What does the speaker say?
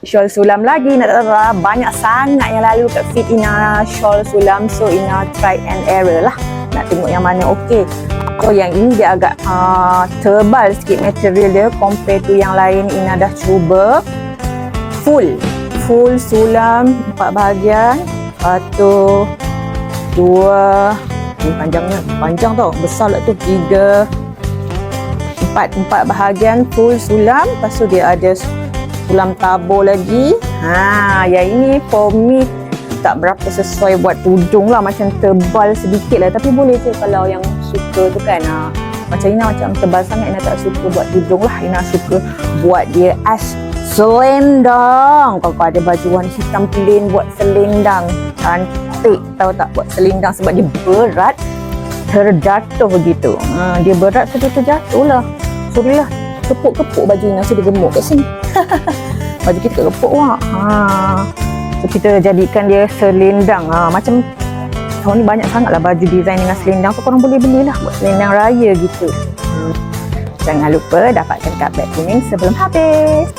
Shawl sulam lagi, nak tak tahu banyak sangat yang lalu kat fit Ina shawl sulam. So Ina try and error lah, nak tengok yang mana okey. So yang ini dia agak tebal sikit material dia compare to yang lain. Ina dah cuba full sulam 4 bahagian. Lepas tu 2 ni panjang tau, besar lah tu, 3 4 bahagian full sulam. Lepas tu dia ada sulam tabur lagi. Yang ini for me tak berapa sesuai buat tudung lah, macam tebal sedikit lah. Tapi boleh je kalau yang suka tu kan. Macam Ina macam tebal sangat, Ina tak suka buat tudung lah. Ina suka buat dia as selendang. Kalau ada baju warna hitam plain buat selendang, cantik tahu tak buat selendang. Sebab dia berat, terjatuh begitu. Dia berat, so dia terjatuh lah. Sorry lah, kepuk-kepuk baju Ina, so dia gemuk kat sini. Baju kita kepuk wak. So kita jadikan dia selendang. Macam tahun ni banyak sangat lah baju design dengan selendang, so korang boleh belilah buat selendang raya gitu. Jangan lupa dapatkan kad beg kuning sebelum habis.